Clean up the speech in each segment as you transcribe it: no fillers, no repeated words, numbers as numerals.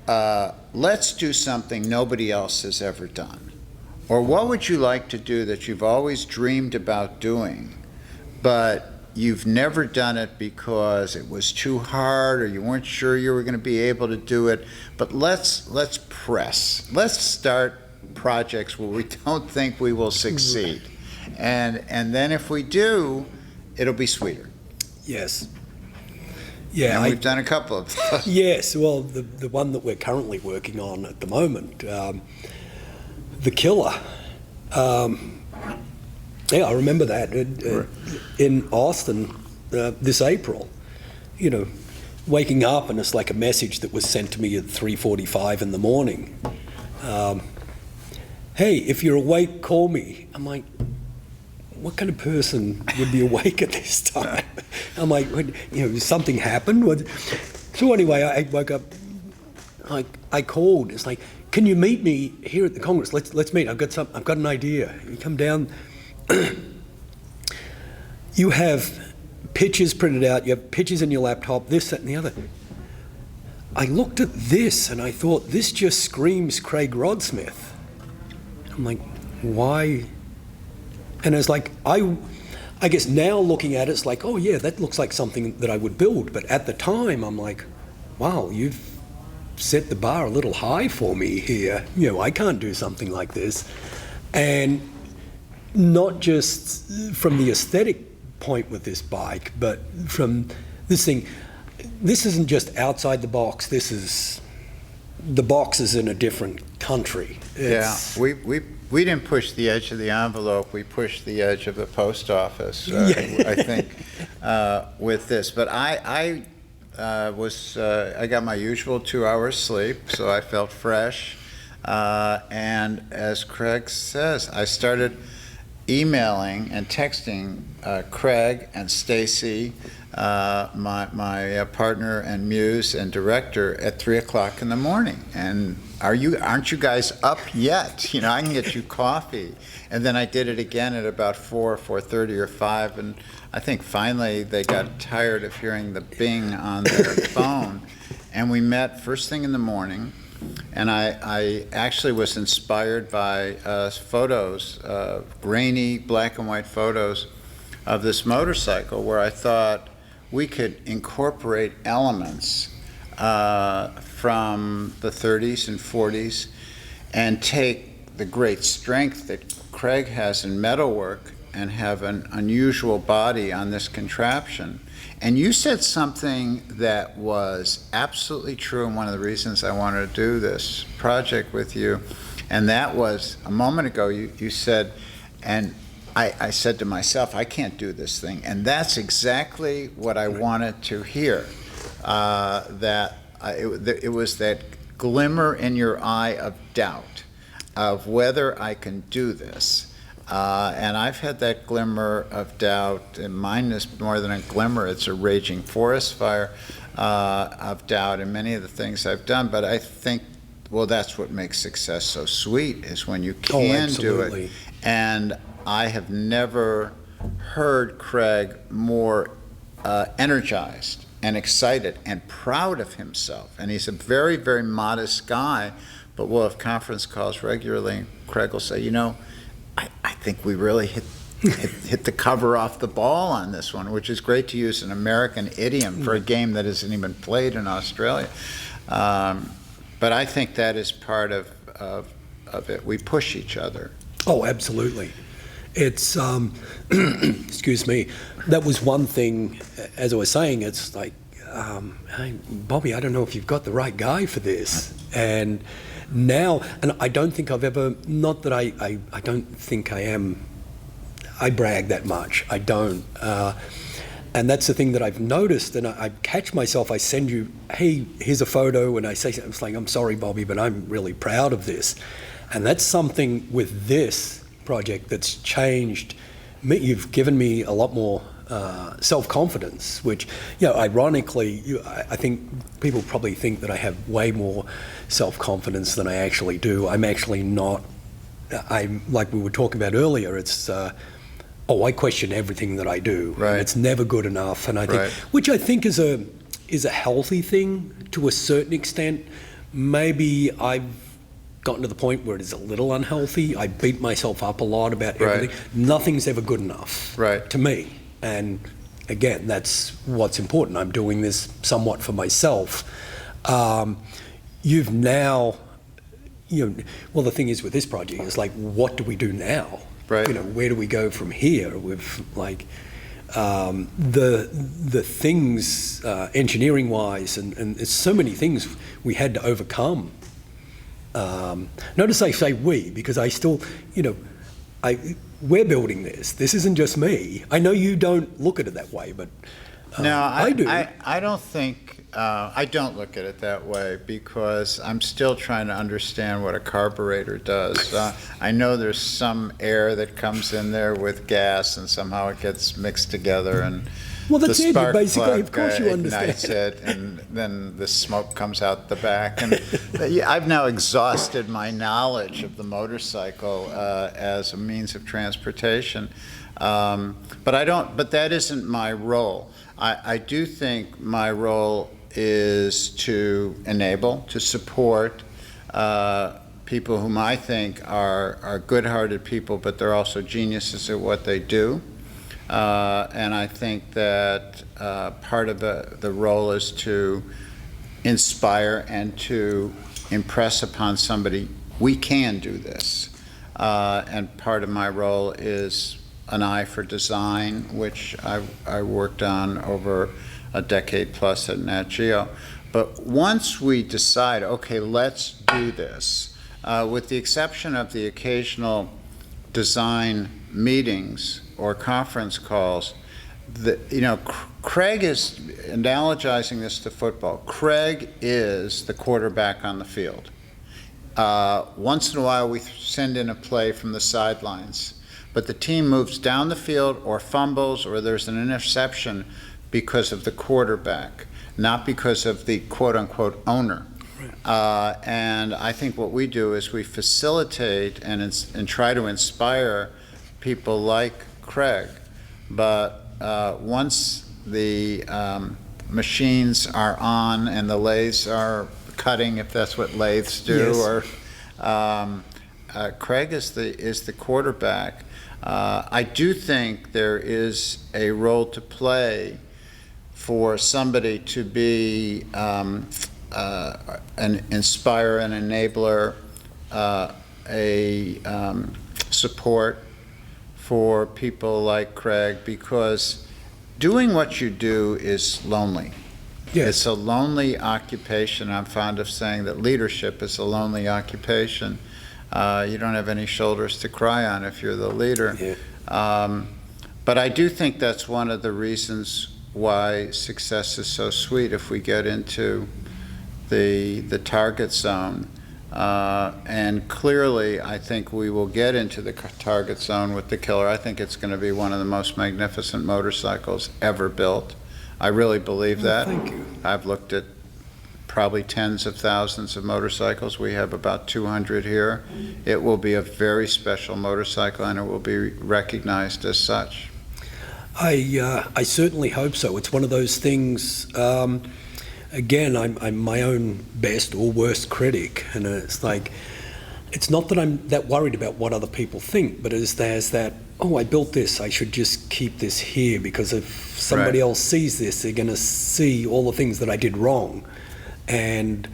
let's do something nobody else has ever done. Or what would you like to do that you've always dreamed about doing, but you've never done it because it was too hard or you weren't sure you were going to be able to do it, but let's press. Let's start projects where we don't think we will succeed. And then if we do, it'll be sweeter. Yes. Yeah, and we've done a couple of those. Yes, well, the one that we're currently working on at the moment, the killer. Yeah, I remember that in Austin this April. You know, waking up and it's like a message that was sent to me at 3:45 in the morning. Hey, if you're awake, call me. I'm like, what kind of person would be awake at this time? I'm like, something happened? So anyway, I woke up, I called. It's like, can you meet me here at the Congress? Let's meet. I've got an idea. You come down. You have pictures printed out. You have pictures in your laptop. This, that, and the other. I looked at this and I thought, this just screams Craig Rodsmith. I'm like, why? And it's like, I guess now looking at it, it's like, oh yeah, that looks like something that I would build. But at the time, I'm like, wow, you've set the bar a little high for me here. I can't do something like this. And not just from the aesthetic point with this bike, but from this thing. This isn't just outside the box. The box is in a different country. We didn't push the edge of the envelope. We pushed the edge of the post office. I think with this, but I got my usual 2 hours sleep, so I felt fresh. And as Craig says, I started emailing and texting Craig and Stacy, my partner and muse and director, at 3 o'clock in the morning. And aren't you guys up yet? I can get you coffee. And then I did it again at about 4:30 or 5, and I think finally they got tired of hearing the bing on their phone. And we met first thing in the morning. And I actually was inspired by photos, grainy black and white photos of this motorcycle, where I thought we could incorporate elements from the 30s and 40s and take the great strength that Craig has in metalwork and have an unusual body on this contraption. And you said something that was absolutely true, and one of the reasons I wanted to do this project with you, and that was a moment ago you said, and I said to myself, I can't do this thing. And that's exactly what I wanted to hear, it was that glimmer in your eye of doubt of whether I can do this. And I've had that glimmer of doubt, and mine is more than a glimmer, it's a raging forest fire of doubt in many of the things I've done. But I think, well, that's what makes success so sweet, is when you can do it. And I have never heard Craig more energized and excited and proud of himself. And he's a very, very modest guy, but we'll have conference calls regularly, and Craig will say, I think we really hit the cover off the ball on this one, which is great to use an American idiom for a game that isn't even played in Australia. But I think that is part of it. We push each other. Oh, absolutely. It's, excuse me, that was one thing, as I was saying, it's like, hey, Bobby, I don't know if you've got the right guy for this. And now, and I don't think I've ever, not that I don't think I brag that much. I don't. And that's the thing that I've noticed, and I catch myself, I send you, hey, here's a photo, and I say, it's like, I'm sorry, Bobby, but I'm really proud of this. And that's something with this project that's changed me. You've given me a lot more self-confidence, which, ironically, I think people probably think that I have way more self-confidence than I actually do. I'm actually not. I'm, like we were talking about earlier, it's, I question everything that I do. Right. And it's never good enough. And I think, right. Which I think is a healthy thing to a certain extent, maybe I've gotten to the point where it is a little unhealthy. I beat myself up a lot about everything. Right. Nothing's ever good enough Right. to me. And again, that's what's important. I'm doing this somewhat for myself. You've now, well, the thing is with this project is like, what do we do now? Right. Where do we go from here with like the things engineering wise, and there's so many things we had to overcome. Notice I say we, because I still, we're building this. This isn't just me. I know you don't look at it that way, but No, I do. I don't think, I don't look at it that way because I'm still trying to understand what a carburetor does. I know there's some air that comes in there with gas and somehow it gets mixed together and Well, that's the it. spark Basically, of plug course you understand. ignites it, and then the smoke comes out the back. And I've now exhausted my knowledge of the motorcycle as a means of transportation. But that isn't my role. I do think my role is to enable, to support people whom I think are good-hearted people, but they're also geniuses at what they do. And I think that part of the role is to inspire and to impress upon somebody, we can do this. And part of my role is an eye for design, which I worked on over a decade plus at Nat Geo. But once we decide, okay, let's do this, with the exception of the occasional design meetings or conference calls, Craig is, analogizing this to football, Craig is the quarterback on the field. Once in a while we send in a play from the sidelines, but the team moves down the field or fumbles or there's an interception because of the quarterback, not because of the quote-unquote owner. And I think what we do is we facilitate and try to inspire people like Craig, but once the machines are on and the lathes are cutting, if that's what lathes do, Yes. or Craig is the quarterback. I do think there is a role to play for somebody to be an inspire, an enabler, a support for people like Craig, because doing what you do is lonely. Yes. It's a lonely occupation. I'm fond of saying that leadership is a lonely occupation. You don't have any shoulders to cry on if you're the leader. Yeah. But I do think that's one of the reasons why success is so sweet if we get into the target zone. And clearly, I think we will get into the target zone with the Killer. I think it's going to be one of the most magnificent motorcycles ever built. I really believe that. Thank you. I've looked at probably tens of thousands of motorcycles. We have about 200 here. It will be a very special motorcycle, and it will be recognized as such. I certainly hope so. It's one of those things. Again, I'm my own best or worst critic, and it's like, it's not that I'm that worried about what other people think, but there's that, oh, I built this, I should just keep this here, because if somebody Right. else sees this, they're going to see all the things that I did wrong, and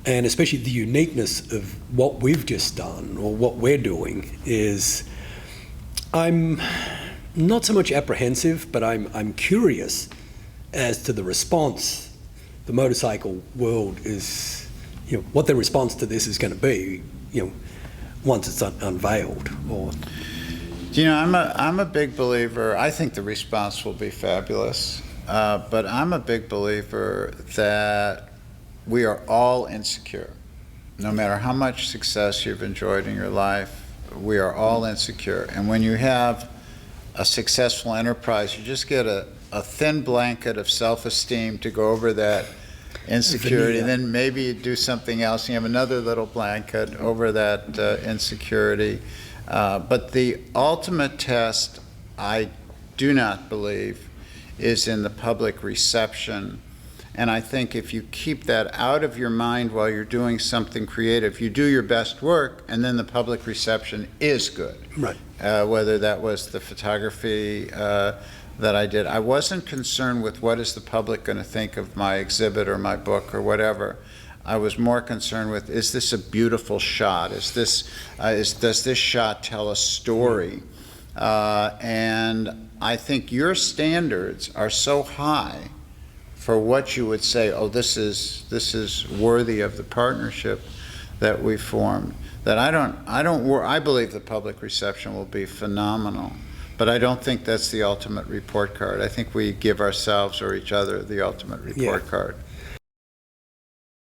especially the uniqueness of what we've just done or what we're doing is, I'm not so much apprehensive, but I'm curious as to the response the motorcycle world is, what their response to this is going to be, once it's unveiled. Or I'm a big believer. I think the response will be fabulous, but I'm a big believer that we are all insecure. No matter how much success you've enjoyed in your life, we are all insecure. And when you have a successful enterprise, you just get a thin blanket of self-esteem to go over that insecurity, and then maybe you do something else, and you have another little blanket over that insecurity. But the ultimate test, I do not believe, is in the public reception And I think if you keep that out of your mind while you're doing something creative, you do your best work, and then the public reception is good. Right. Whether that was the photography that I did. I wasn't concerned with what is the public going to think of my exhibit or my book or whatever. I was more concerned with, is this a beautiful shot? Does this shot tell a story? And I think your standards are so high for what you would say, oh, this is worthy of the partnership that we formed, that I believe the public reception will be phenomenal, but I don't think that's the ultimate report card. I think we give ourselves or each other the ultimate report card.